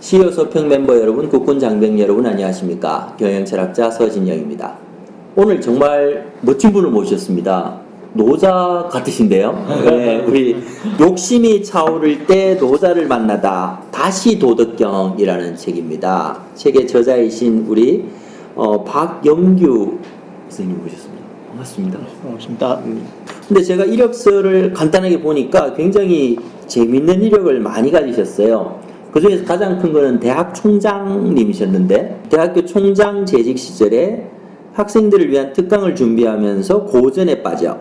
시효소평 멤버 여러분, 국군 장병 여러분 안녕하십니까? 경영철학자 서진영입니다. 오늘 정말 멋진 분을 모셨습니다. 노자 같으신데요. 네, 우리 욕심이 차오를 때 노자를 만나다 다시 도덕경이라는 책입니다. 책의 저자이신 우리 박영규 선생님 모셨습니다. 반갑습니다. 반갑습니다. 근데 제가 이력서를 간단하게 보니까 굉장히 재밌는 이력을 많이 가지셨어요. 그 중에서 가장 큰 거는 대학 총장님이셨는데, 대학교 총장 재직 시절에 학생들을 위한 특강을 준비하면서 고전에 빠져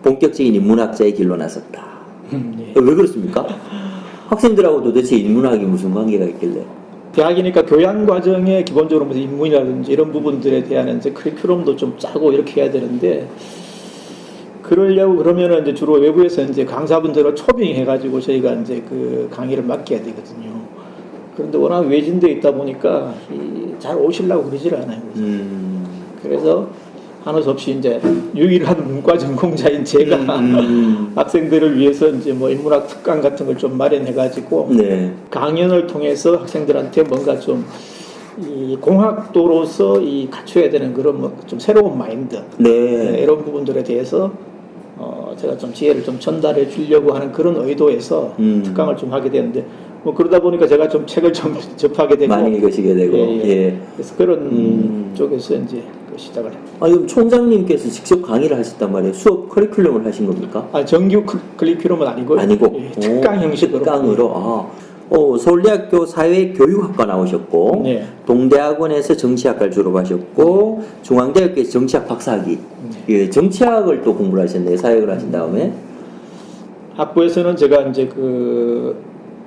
본격적인 인문학자의 길로 나섰다. 네. 왜 그렇습니까? 학생들하고 도대체 인문학이 무슨 관계가 있길래? 대학이니까 교양 과정에 기본적으로 무슨 인문이라든지 이런 부분들에 대한 이제 커리큘럼도 좀 짜고 이렇게 해야 되는데, 그러려고 그러면은 이제 주로 외부에서 이제 강사분들을 초빙해가지고 저희가 이제 그 강의를 맡겨야 되거든요. 그런데 워낙 외진데 있다 보니까 잘 오시려고 그러질 않아요. 그래서 하는 수 없이 이제 유일한 문과 전공자인 제가 학생들을 위해서 이제 뭐 인문학 특강 같은 걸 좀 마련해가지고 네. 강연을 통해서 학생들한테 뭔가 좀 이 공학도로서 이 갖춰야 되는 그런 뭐 좀 새로운 마인드, 네. 이런 부분들에 대해서 제가 좀 지혜를 좀 전달해 주려고 하는 그런 의도에서 특강을 좀 하게 되는데, 뭐 그러다 보니까 제가 좀 책을 좀 접하게 되고 많이 읽으시게 되고. 예. 그래서 그런 쪽에서 이제 시작을 했습니다. 그럼 총장님께서 직접 강의를 하셨단 말이에요. 수업 커리큘럼을 하신 겁니까? 정규 커리큘럼은 아니고요. 아니고 특강 형식으로. 특강으로. 서울대학교 사회교육학과 나오셨고, 네. 동대학원에서 정치학과를 졸업하셨고, 중앙대학교에서 정치학 박사학위. 예, 정치학을 또 공부를 하셨네요. 사회학을 하신 다음에. 학부에서는 제가 이제 그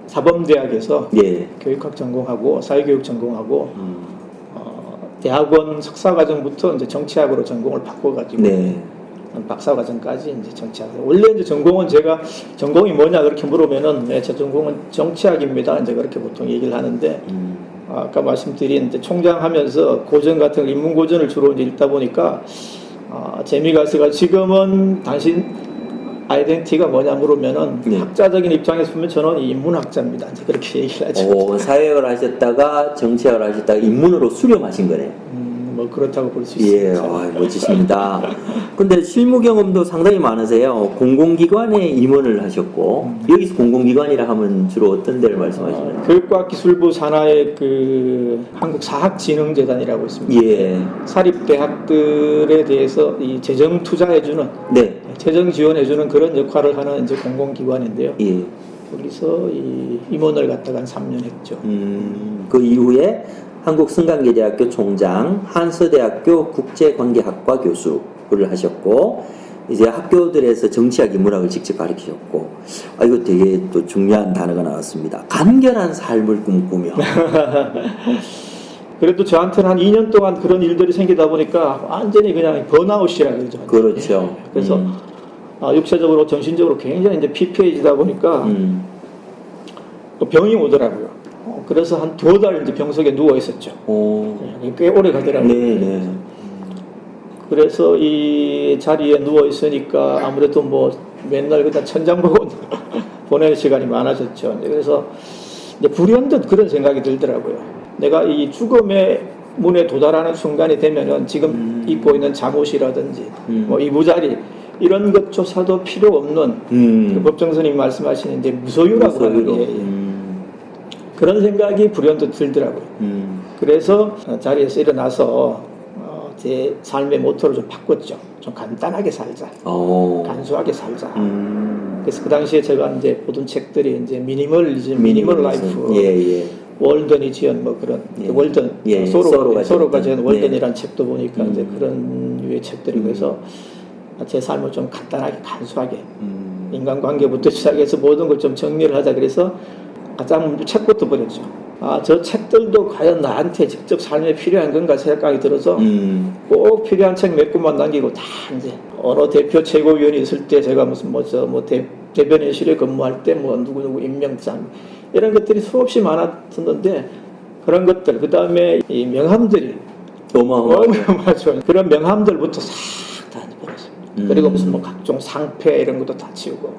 사범대학에서 예. 교육학 전공하고 사회교육 전공하고 대학원 석사과정부터 이제 정치학으로 전공을 바꿔가지고 네. 박사과정까지 이제 정치학. 원래 이제 전공은 제가 전공이 뭐냐 그렇게 물으면은 제 전공은 정치학입니다. 이제 그렇게 보통 얘기를 하는데 아까 말씀드린 이제 총장하면서 고전 같은 거, 인문고전을 주로 이제 읽다 보니까 재미가 있어가 지금은 당신 아이덴티티가 뭐냐 물으면은 네. 학자적인 입장에서 보면 저는 인문학자입니다. 이제 그렇게 얘기를 하죠. 사회학을 하셨다가 정치학을 하셨다가 인문으로 수렴하신 거네요. 뭐 그렇다고 볼 수 예, 있습니다. 멋지십니다. 근데 실무 경험도 상당히 많으세요. 공공기관에 임원을 하셨고, 여기서 공공기관이라 하면 주로 어떤 데를 말씀하시나요? 교육과학기술부 산하의 그 한국사학진흥재단이라고 있습니다. 예. 사립대학들에 대해서 이 재정 투자해주는, 네. 재정 지원해주는 그런 역할을 하는 이제 공공기관인데요. 예. 거기서 이 임원을 갖다가 한 3년 했죠. 그 이후에 한국승강계대학교 총장, 한서대학교 국제관계학과 교수를 하셨고, 이제 학교들에서 정치학 인문학을 직접 가르치셨고, 이거 되게 또 중요한 단어가 나왔습니다. 간결한 삶을 꿈꾸며. 그래도 저한테는 한 2년 동안 그런 일들이 생기다 보니까 완전히 그냥 번아웃이라 그러죠. 그렇죠. 그래서 육체적으로, 정신적으로 굉장히 이제 피폐해지다 보니까 병이 오더라고요. 그래서 한 2달 이제 병석에 누워 있었죠. 꽤 오래 가더라고요. 네. 그래서 이 자리에 누워 있으니까 아무래도 뭐 맨날 그냥 천장 보고 보내는 시간이 많아졌죠. 그래서 이제 불현듯 그런 생각이 들더라고요. 내가 이 죽음의 문에 도달하는 순간이 되면은 지금 입고 있는 잠옷이라든지 뭐 이부자리 이런 것조차도 필요 없는 그 법정스님 말씀하시는 이제 무소유라고 하는 그런 생각이 불현듯 들더라고요. 그래서 자리에서 일어나서 제 삶의 모토를 좀 바꿨죠. 좀 간단하게 살자. 간소하게 살자. 그래서 그 당시에 제가 이제 보던 책들이 이제 미니멀 라이프, 월든이 지은 뭐 그런 월든, 소로가 지은 월든이라는 책도 보니까 이제 그런 유의 책들이고 해서 제 삶을 좀 간단하게 간소하게 인간관계부터 시작해서 모든 걸 좀 정리를 하자. 그래서 가장 먼저 책부터 버렸죠. 저 책들도 과연 나한테 직접 삶에 필요한 건가 생각이 들어서 꼭 필요한 책 몇 권만 남기고 다 이제 어느 대표 최고위원이 있을 때 제가 무슨 대변인실에 근무할 때 뭐 누구누구 임명장 이런 것들이 수없이 많았었는데 그런 것들 그 다음에 이 명함들이 어마어마하죠. 그런 명함들부터 싹 다 버렸습니다. 그리고 무슨 뭐 각종 상패 이런 것도 다 치우고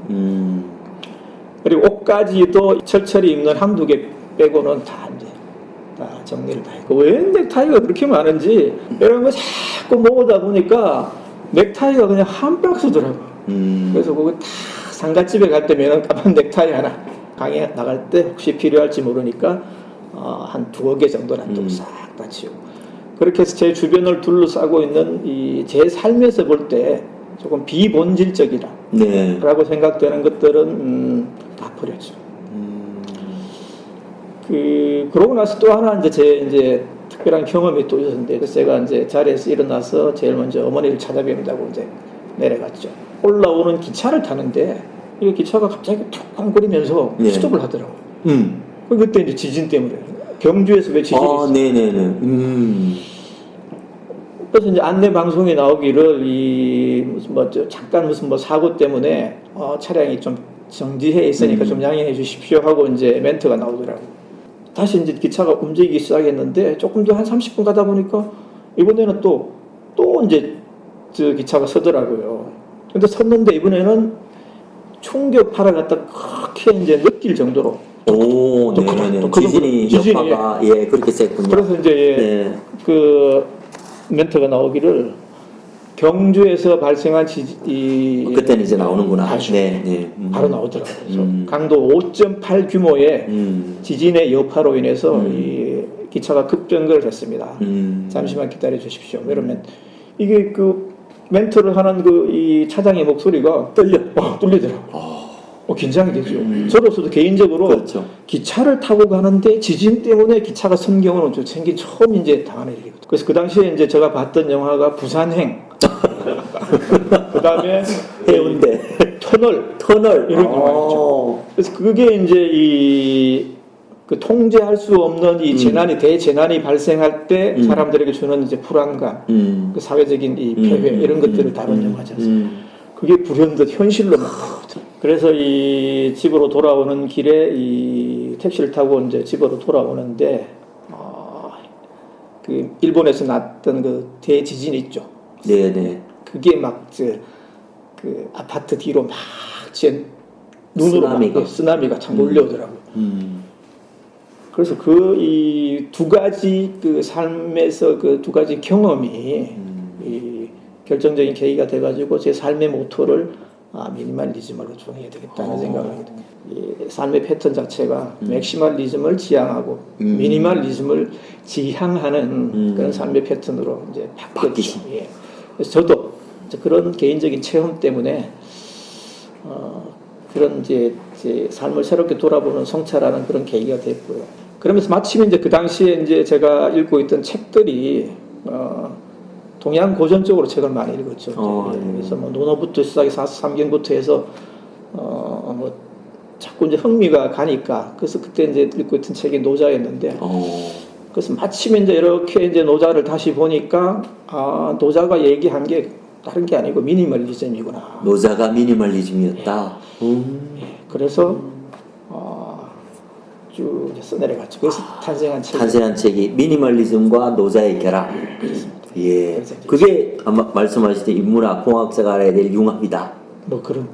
그리고 옷까지도 철철이 입는 한두 개 빼고는 다 이제 다 정리를 다 했고 왜 넥타이가 그렇게 많은지 이런 거 자꾸 모으다 보니까 넥타이가 그냥 한 박스더라고요. 그래서 그거 다 상가집에 갈 때면 까만 넥타이 하나 강에 나갈 때 혹시 필요할지 모르니까 한 2개 정도는 또 싹 다 치우고 그렇게 해서 제 주변을 둘러싸고 있는 이 제 삶에서 볼 때 조금 비본질적이라 네. 라고 생각되는 것들은 다 버렸죠. 그러고 나서 또 하나 이제 특별한 경험이 또 있었는데 그래서 제가 이제 자리에서 일어나서 제일 먼저 어머니를 찾아뵙는다고 이제 내려갔죠. 올라오는 기차를 타는데 이 기차가 갑자기 툭쾅거리면서 네. 스톱을 하더라고요. 그때 이제 지진 때문에 경주에서 왜 지진이 있어요? 네네네. 그래서 이제 안내 방송에 나오기를 잠깐 무슨 사고 때문에 차량이 좀 정지해 있으니까 좀 양해해 주십시오 하고 이제 멘트가 나오더라고요. 다시 이제 기차가 움직이기 시작했는데 조금 더 한 30분 가다 보니까 이번에는 또 이제 저 기차가 서더라고요. 근데 섰는데 이번에는 충격파를 갖다 크게 이제 느낄 정도로 오, 네네. 지진이 여파가 그렇게 셌군요. 그래서 이제 그 멘트가 나오기를 경주에서 발생한 지진이 그때는 이제 나오는구나. 네. 바로 나오더라고요. 그래서 강도 5.8 규모의 지진의 여파로 인해서 이 기차가 급정거를 했습니다. 잠시만 기다려 주십시오. 이러면 이게 그 멘트를 하는 이 차장의 목소리가 떨리더라고요. 긴장이 되죠. 저로서도 개인적으로 그렇죠. 기차를 타고 가는데 지진 때문에 기차가 선 경우는 좀 생긴 처음 이제 당하는 일이거든요. 그래서 그 당시에 이제 제가 봤던 영화가 부산행, 그 다음에 해운대, 터널 이런 영화였죠. 그래서 그게 이제 그 통제할 수 없는 이 대재난이 발생할 때 사람들에게 주는 이제 불안감, 그 사회적인 이 폐회 이런 것들을 다룬 영화지 않습니까? 그게 불현듯 현실로 나타나거든요. 그래서 이 집으로 돌아오는 길에 이 택시를 타고 이제 집으로 돌아오는데 그 일본에서 났던 그 대지진이 있죠. 네네. 그게 막 그 아파트 뒤로 막 눈으로 쓰나미가 참 몰려오더라고요. 그래서 이 두 가지 그 삶에서 그 두 가지 경험이 이 결정적인 계기가 돼가지고 제 삶의 모토를 미니멀리즘으로 정해야 되겠다는 생각을 하게 됩니다. 이 삶의 패턴 자체가 맥시멀리즘을 지향하고 미니멀리즘을 지향하는 그런 삶의 패턴으로 이제 바뀌었죠. 그래서 저도 이제 그런 개인적인 체험 때문에 그런 이제 제 삶을 새롭게 돌아보는 성찰하는 그런 계기가 됐고요. 그러면서 마침 이제 그 당시에 이제 제가 읽고 있던 책들이 동양 고전 쪽으로 책을 많이 읽었죠. 그래서 논어부터 시작해서 삼경부터 해서 자꾸 이제 흥미가 가니까 그래서 그때 이제 읽고 있던 책이 노자였는데 그래서 마침 이제 이렇게 이제 노자를 다시 보니까 노자가 얘기한 게 다른 게 아니고 미니멀리즘이구나. 노자가 미니멀리즘이었다. 그래서 쭉 써내려갔죠. 그래서 탄생한 책이 미니멀리즘과 노자의 결합. 그렇습니다. 그게 아마 말씀하시던 인문학 공학자가 알아야 될 융합이다.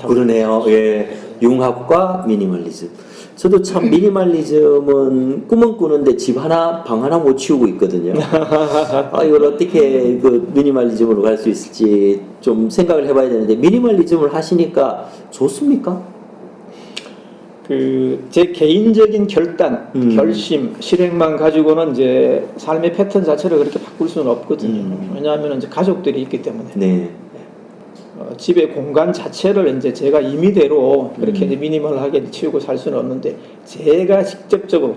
그러네요. 융합과 미니멀리즘. 저도 참 미니멀리즘은 꿈은 꾸는데 집 하나, 방 하나 못 치우고 있거든요. 이걸 어떻게 그 미니멀리즘으로 갈 수 있을지 좀 생각을 해봐야 되는데 미니멀리즘을 하시니까 좋습니까? 제 개인적인 결심, 실행만 가지고는 이제 삶의 패턴 자체를 그렇게 바꿀 수는 없거든요. 왜냐하면 이제 가족들이 있기 때문에. 네. 집의 공간 자체를 이제 제가 임의대로 그렇게 이제 미니멀하게 치우고 살 수는 없는데 제가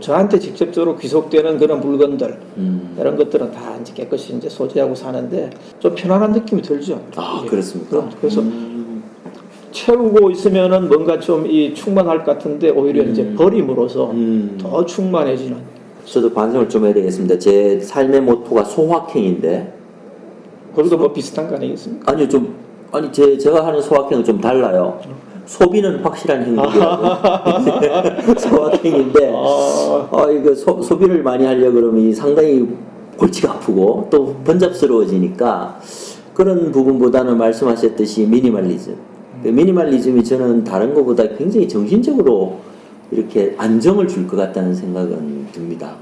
저한테 직접적으로 귀속되는 그런 물건들 이런 것들은 다 이제 깨끗이 이제 소지하고 사는데 좀 편안한 느낌이 들죠. 그렇습니까? 그래서 채우고 있으면은 뭔가 좀 충만할 것 같은데 오히려 이제 버림으로써 더 충만해지는. 저도 반성을 좀 해야 되겠습니다. 제 삶의 모토가 소확행인데. 그것도 뭐 비슷한 거 아니겠습니까? 아니요, 제가 하는 소확행은 좀 달라요. 소비는 확실한 행복이라고. 소확행인데, 이거 소비를 많이 하려고 그러면 상당히 골치가 아프고 또 번잡스러워지니까 그런 부분보다는 말씀하셨듯이 미니멀리즘. 미니멀리즘이 저는 다른 것보다 굉장히 정신적으로 이렇게 안정을 줄 것 같다는 생각은 듭니다.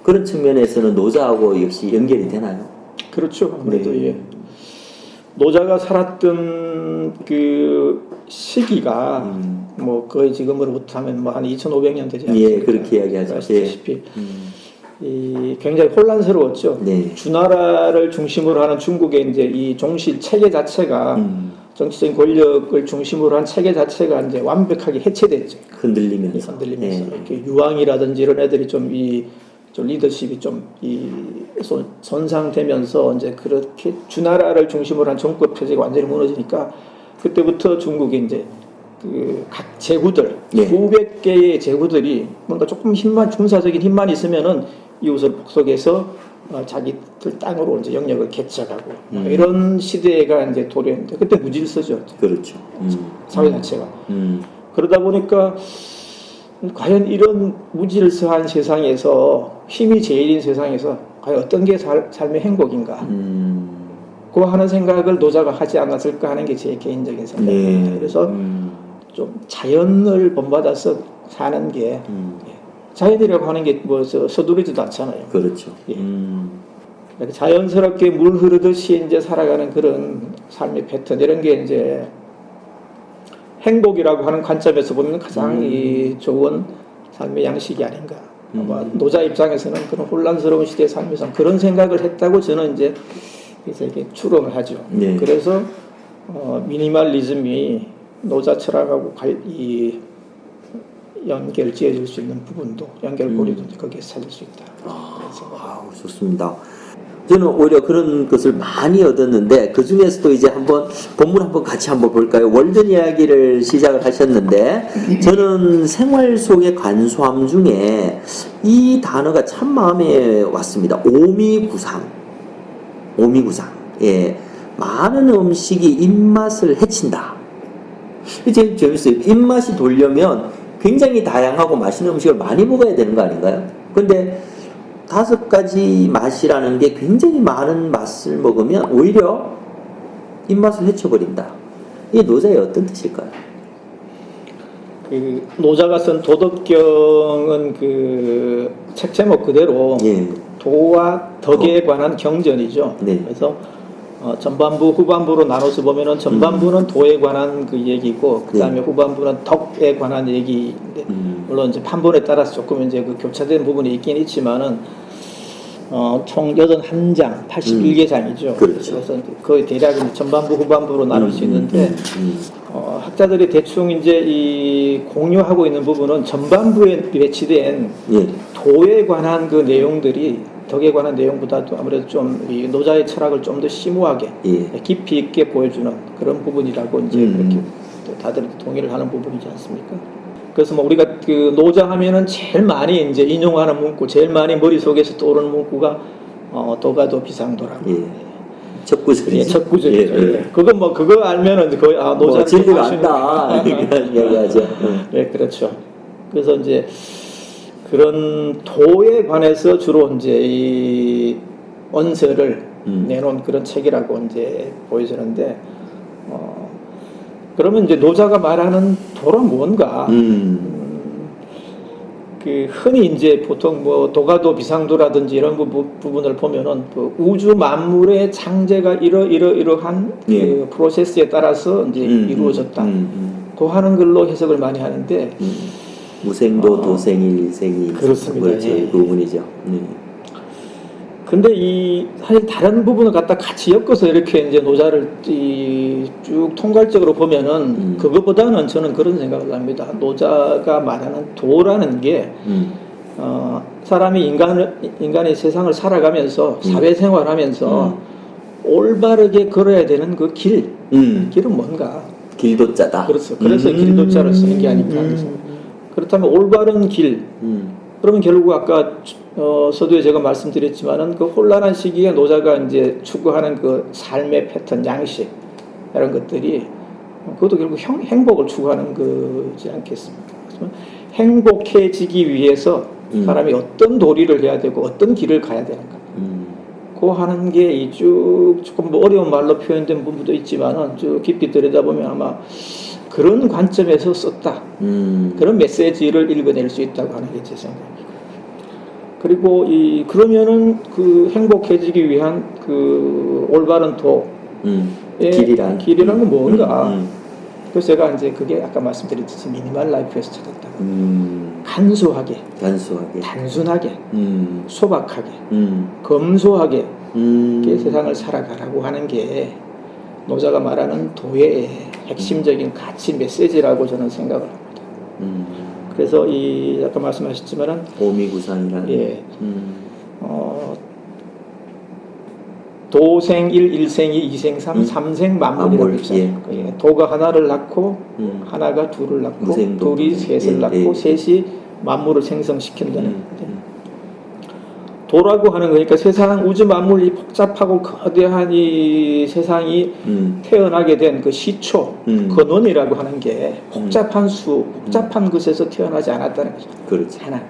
그런 측면에서는 노자하고 역시 연결이 되나요? 그렇죠. 아무래도 네. 예. 노자가 살았던 그 시기가 뭐 거의 지금으로부터 하면 뭐 한 2,500년 되지 않습니까? 예, 그렇게 이야기하죠. 아시다시피 이 굉장히 혼란스러웠죠. 네. 주나라를 중심으로 하는 중국의 이제 이 종실 체계 자체가 정치적인 권력을 중심으로 한 체계 자체가 이제 완벽하게 해체됐죠. 흔들리면서. 흔들리면서 네. 이렇게 유황이라든지 이런 애들이 좀 리더십이 좀 손상되면서 이제 그렇게 주나라를 중심으로 한 정권 체제가 완전히 무너지니까 그때부터 중국의 이제 그 각 제국들 네. 수백 개의 제국들이 뭔가 조금 군사적인 힘만 있으면은 이웃을 복속해서 자기들 땅으로 이제 영역을 개척하고 이런 시대가 이제 도래했는데 그때 무질서죠. 그렇죠. 사회 자체가. 그러다 보니까 과연 이런 무질서한 세상에서 힘이 제일인 세상에서 과연 어떤 게 삶의 행복인가? 그 하는 생각을 노자가 하지 않았을까 하는 게 제 개인적인 생각입니다. 네. 그래서 좀 자연을 본받아서 사는 게 자연이라고 하는 게 뭐 서두르지도 않잖아요. 그렇죠. 이렇게 자연스럽게 물 흐르듯이 이제 살아가는 그런 삶의 패턴 이런 게 이제 행복이라고 하는 관점에서 보면 가장 이 좋은 삶의 양식이 아닌가. 아마 노자 입장에서는 그런 혼란스러운 시대에 살면서 그런 생각을 했다고 저는 이제 이렇게 추론을 하죠. 네. 그래서 미니멀리즘이 노자 철학하고 이 연결 지어질 수 있는 부분도 연결고리도 거기에서 찾을 수 있다. 좋습니다. 저는 오히려 그런 것을 많이 얻었는데 그 중에서도 이제 한번 본문 한번 같이 한번 볼까요? 월든 이야기를 시작을 하셨는데 저는 생활 속의 간소함 중에 이 단어가 참 마음에 왔습니다. 오미구상. 예, 많은 음식이 입맛을 해친다. 이제 재밌어요. 입맛이 돌려면 굉장히 다양하고 맛있는 음식을 많이 먹어야 되는 거 아닌가요? 근데 5가지 맛이라는 게 굉장히 많은 맛을 먹으면 오히려 입맛을 해쳐버린다. 이게 노자의 어떤 뜻일까요? 그 노자가 쓴 도덕경은 그 책 제목 그대로 예. 도와 덕에 관한 경전이죠. 네. 그래서 전반부 후반부로 나눠서 보면은 전반부는 도에 관한 그 얘기고 그다음에 후반부는 덕에 관한 얘기인데 물론 이제 판본에 따라서 조금 이제 그 교차된 부분이 있긴 있지만은 총 81장 81개 장이죠. 그렇죠. 그래서 거의 대략 이제 전반부 후반부로 나눌 수 있는데 학자들이 대충 이제 이 공유하고 있는 부분은 전반부에 배치된 예. 도에 관한 그 내용들이 덕에 관한 내용보다도 아무래도 좀 이 노자의 철학을 좀 더 심오하게 예. 깊이 있게 보여주는 그런 부분이라고 이제 그렇게 다들 동의를 하는 부분이지 않습니까? 그래서 뭐 우리가 그 노자 하면은 제일 많이 이제 인용하는 문구, 제일 많이 머릿속에서 떠오르는 문구가 도가도 비상도라고. 예. 첫 구절이죠. 예, 첫 구절이죠. 예, 예. 예. 그건 거의 거의 노자 진리가 안다. 이런 이야기하죠. 네, 그렇죠. 그래서 이제 그런 도에 관해서 주로 이제 이 언서를 내놓은 그런 책이라고 이제 보여지는데, 그러면 이제 노자가 말하는 도란 뭔가? 그 흔히 이제 보통 뭐 도가도 비상도라든지 이런 부분을 보면은 그 우주 만물의 창제가 이러한 예. 그 프로세스에 따라서 이제 이루어졌다. 그 하는 걸로 해석을 많이 하는데. 무생도 도생이 일생이 그렇습니다. 그렇죠. 예. 그 부분이죠. 근데 사실 다른 부분을 갖다 같이 엮어서 이렇게 이제 노자를 쭉 통괄적으로 보면은 그거보다는 저는 그런 생각을 합니다. 노자가 말하는 도라는 게 사람이 인간의 세상을 살아가면서 사회생활하면서 올바르게 걸어야 되는 그 길은 뭔가? 길도자다. 그렇죠. 그래서 길도자를 쓰는 게 아닐까 하는 생각. 그렇다면 올바른 길. 그러면 결국 아까 서두에 제가 말씀드렸지만은 그 혼란한 시기에 노자가 이제 추구하는 그 삶의 패턴, 양식 이런 것들이 그것도 결국 행복을 추구하는 거지 않겠습니까? 행복해지기 위해서 사람이 어떤 도리를 해야 되고 어떤 길을 가야 되는가. 그 하는 게 조금 뭐 어려운 말로 표현된 부분도 있지만은 쭉 깊이 들여다보면 아마 그런 관점에서 썼다. 그런 메시지를 읽어낼 수 있다고 하는 게 제 생각입니다. 그리고 그러면은 그 행복해지기 위한 그 올바른 길이란 건 뭔가? 그래서 제가 이제 그게 아까 말씀드렸듯이 미니멀 라이프에서 찾았다. 간소하게, 단순하게, 소박하게, 검소하게 이렇게 세상을 살아가라고 하는 게 노자가 말하는 도의 핵심적인 가치 메시지라고 저는 생각을 합니다. 그래서 아까 말씀하셨지만은 오미구상이라는 도생일, 일생이, 이생삼, 삼생 만물이라고 있잖아요. 도가 하나를 낳고 하나가 둘을 낳고 둘이 셋을 낳고 셋이 만물을 생성시킨다는 도라고 하는 거니까 세상 우주 만물이 복잡하고 거대한 이 세상이 태어나게 된 그 시초, 근원이라고 하는 게 복잡한 복잡한 것에서 태어나지 않았다는 거죠. 그렇지. 하나.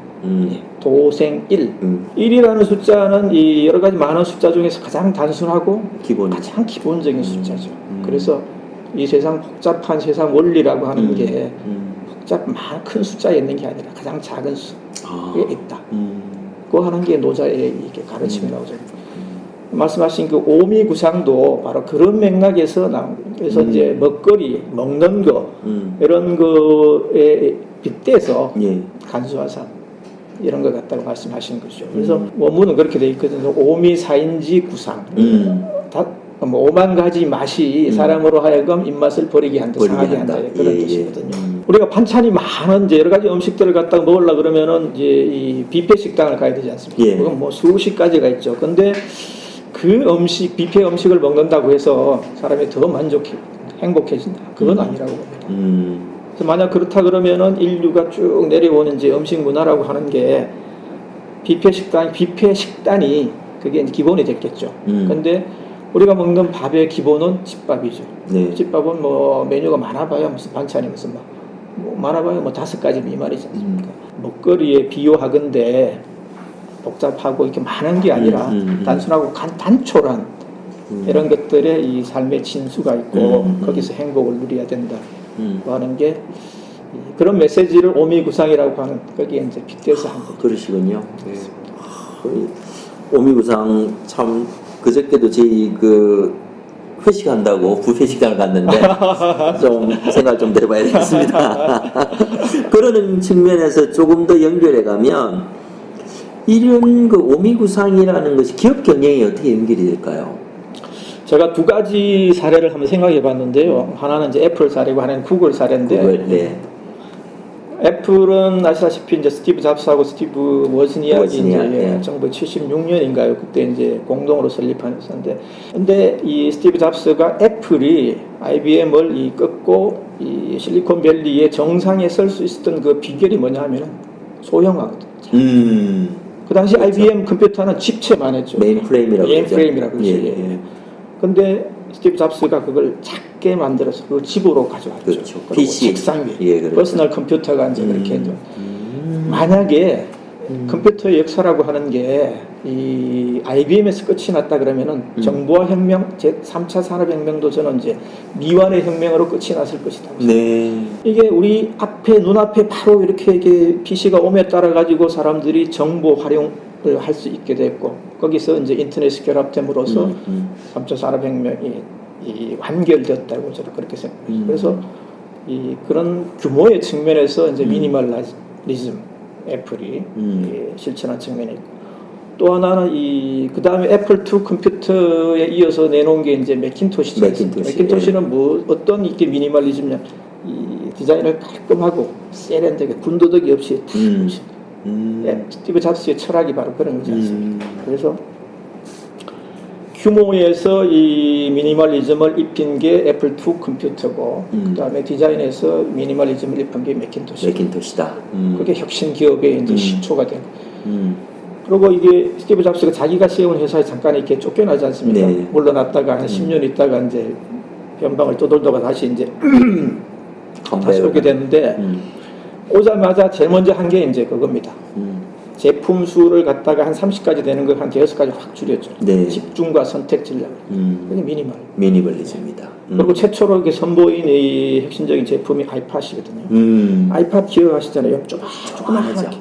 도생일. 1이라는 숫자는 이 여러 가지 많은 숫자 중에서 가장 단순하고 가장 기본적인 숫자죠. 그래서 이 세상 복잡한 세상 원리라고 하는 게 큰 숫자에 있는 게 아니라 가장 작은 수에 있다. 그거 하는 게 노자의 이게 가르침이라고 저는 말씀하신 그 오미구상도 바로 그런 맥락에서 나온 거예요. 그래서 이제 먹거리, 먹는 거 이런 거에 빗대서 간소한 삶 이런 것 같다고 말씀하신 거죠. 그래서 원문은 그렇게 돼 있거든요. 오미사인지 구상. 뭐 5만 가지 맛이 사람으로 하여금 입맛을 버리게 한다, 상하게 한다 그런 뜻이거든요. 우리가 반찬이 많은 이제 여러 가지 음식들을 갖다가 먹으려 그러면은 이제 이 뷔페 식당을 가야 되지 않습니까? 그건 뭐 수십 가지가 있죠. 근데 그 뷔페 음식을 먹는다고 해서 사람이 더 행복해진다. 그건 아니라고 봅니다. 그래서 만약 그렇다 그러면은 인류가 쭉 내려오는 이제 음식 문화라고 하는 게 뷔페 식단이 그게 기본이 됐겠죠. 근데 우리가 먹는 밥의 기본은 집밥이죠. 집밥은 뭐 메뉴가 많아봐야 무슨 반찬이 무슨 뭐 많아봐야 뭐 5가지 미만이지 않습니까? 먹거리에 비유하건대 복잡하고 이렇게 많은 게 아니라 단순하고 단촐한 이런 것들의 이 삶의 진수가 있고 거기서 행복을 누려야 된다고 하는 게 그런 메시지를 오미구상이라고 하는 거기에 이제 빗대서 한 거죠. 그러시군요. 오미구상 참 그저께도 저희 회식한다고 뷔페 식당을 갔는데 좀 생각을 좀 해봐야 되겠습니다. 그러는 측면에서 조금 더 연결해 가면 이런 그 오미구상이라는 것이 기업 경영에 어떻게 연결이 될까요? 제가 2가지 사례를 한번 생각해 봤는데요. 하나는 이제 애플 사례고 하나는 구글 사례인데 애플은 아시다시피 이제 스티브 잡스하고 스티브 워즈니악이 이제 1976년인가요? 그때 이제 공동으로 설립했었는데, 근데 이 스티브 잡스가 애플이 IBM을 꺾고 이 실리콘밸리의 정상에 설 수 있었던 그 비결이 뭐냐 하면은 소형화거든요. 그 당시 그렇죠. IBM 컴퓨터는 집체만 했죠. 메인프레임이라고 그러죠. 근데 스티브 잡스가 그걸 작게 만들어서 그 집으로 가져왔죠. 그렇죠. PC 책상 위에 퍼스널 컴퓨터가 이제 그렇게 만약에 컴퓨터의 역사라고 하는 게 이 IBM에서 끝이 났다 그러면은 정보화 혁명, 제3차 산업혁명도 저는 이제 미완의 혁명으로 끝이 났을 것이다. 이게 우리 눈앞에 바로 이렇게 PC가 오에 따라 가지고 사람들이 정보 활용을 할 수 있게 됐고 거기서 이제 인터넷이 결합됨으로써 3차 산업혁명이 완결되었다고 저는 그렇게 생각해요. 그래서 그런 규모의 측면에서 이제 미니멀리즘 애플이 실천한 측면이 있고 또 하나는 그 다음에 애플 II 컴퓨터에 이어서 내놓은 게 이제 맥킨토시죠. 맥킨토시는 뭐 어떤 이게 미니멀리즘이냐 이 디자인을 깔끔하고 세련되게 군더더기 없이 다 스티브 잡스의 철학이 바로 그런 거지 않습니까? 그래서 규모에서 이 미니멀리즘을 입힌 게 애플 II 컴퓨터고 그 다음에 디자인에서 미니멀리즘을 입힌 게 맥킨토시다. 그게 혁신 기업의 이제 시초가 된 그리고 이게 스티브 잡스가 자기가 세운 회사에 잠깐 이렇게 쫓겨나지 않습니까? 물러났다가 한 10년 있다가 이제 변방을 떠돌다가 다시 이제 다시 오게 됐는데 오자마자 제일 먼저 한 게 이제 그겁니다. 제품 수를 갖다가 한 30가지 되는 걸 한 5가지 확 줄였죠. 집중과 선택 전략. 그게 미니멀리즘이다. 그리고 최초로 이렇게 선보인 이 핵심적인 제품이 아이팟이거든요. 아이팟 기억하시잖아요. 조그맣게.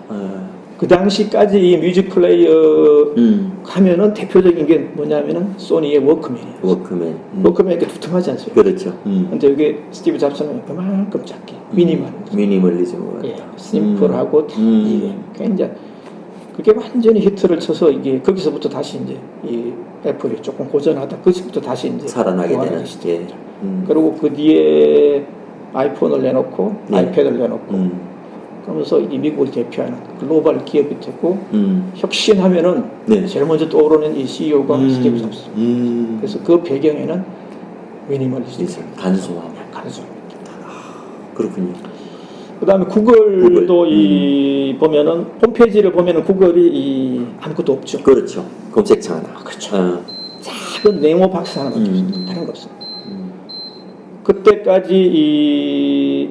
그 당시까지 이 뮤직 플레이어 하면은 대표적인 게 뭐냐면은 소니의 워크맨이에요. 워크맨. 워크맨 이렇게 두툼하지 않습니까? 그렇죠. 근데 여기 스티브 잡스는 그만큼 작게 미니멀리즘으로. 예, 심플하고 이게 굉장히 그게 완전히 히트를 쳐서 이게 거기서부터 다시 이제 이 애플이 조금 고전하다 거기서부터 다시 이제 살아나게 되는. 시대죠. 그리고 그 뒤에 아이폰을 내놓고 네. 아이패드를 내놓고 그러면서 이 미국을 대표하는 글로벌 기업이 됐고 혁신하면은 네. 제일 먼저 떠오르는 이 CEO가 스티브 잡스. 그래서 그 배경에는 미니멀리즘, 간소함. 간소함. 그렇군요. 그다음에 구글도 이 보면은 홈페이지를 보면은 구글이 이 아무것도 없죠. 그렇죠. 검색창 하나. 그렇죠. 작은 네모 박스 하나만 있습니다. 다른 거 없습니다. 음. 그때까지 이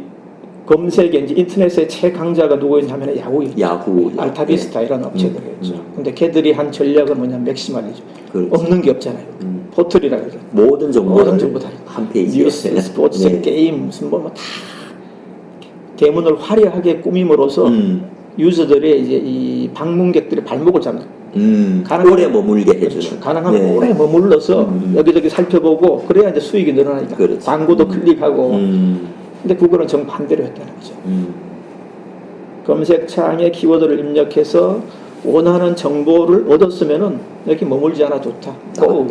검색에 이제 인터넷의 최강자가 누구였냐면 야후. 알타비스타 이런 업체들이었죠. 근데 걔들이 한 전략은 뭐냐면 맥시멀리즘. 그렇죠. 없는 게 없잖아요. 포털이라 그러죠. 모든 정보를 다 한 페이지에. 뉴스, 스포츠, 네. 게임 무슨 뭐 다 대문을 화려하게 꾸밈으로써 유저들의 이제 이 방문객들의 발목을 잡는. 오래 머물게 해주는. 그렇죠. 가능하면 네. 오래 머물러서 여기저기 살펴보고 그래야 이제 수익이 늘어나니까. 그렇죠. 광고도 클릭하고. 근데 구글은 정반대로 했다는 거죠. 검색창에 키워드를 입력해서 원하는 정보를 얻었으면은 여기 머물지 않아 좋다. Go.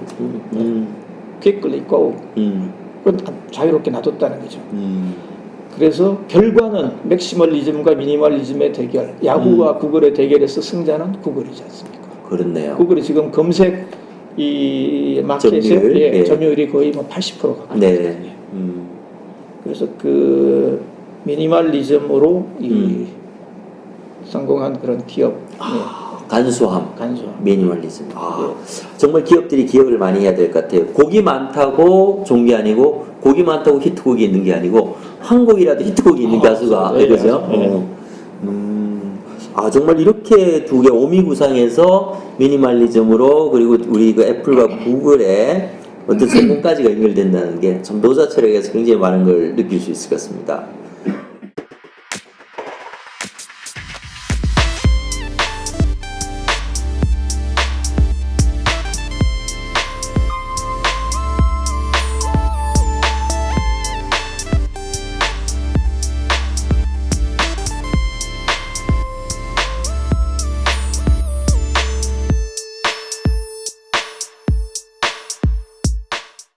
quickly go. 그건 자유롭게 놔뒀다는 거죠. 그래서 결과는 맥시멀리즘과 미니멀리즘의 대결, 야후와 구글의 대결에서 승자는 구글이지 않습니까? 그렇네요. 구글이 지금 검색 이 마켓의 점유율, 예, 예. 점유율이 거의 뭐 80%가 가까이 네. 되거든요. 그래서 그 미니멀리즘으로 이 성공한 그런 기업 간소함. 간소함. 미니멀리즘. 정말 기업들이 기억을 많이 해야 될 것 같아요. 고기 많다고 좋은 게 아니고 고기 많다고 히트곡이 있는 게 아니고 한 곡이라도 히트곡이 있는 가수가 네, 그죠? 네. 정말 이렇게 두 개 오미구상에서 미니멀리즘으로 그리고 우리 그 애플과 구글의 어떤 성공까지가 연결된다는 게 참 노자 철학에서 굉장히 많은 걸 느낄 수 있을 것 같습니다.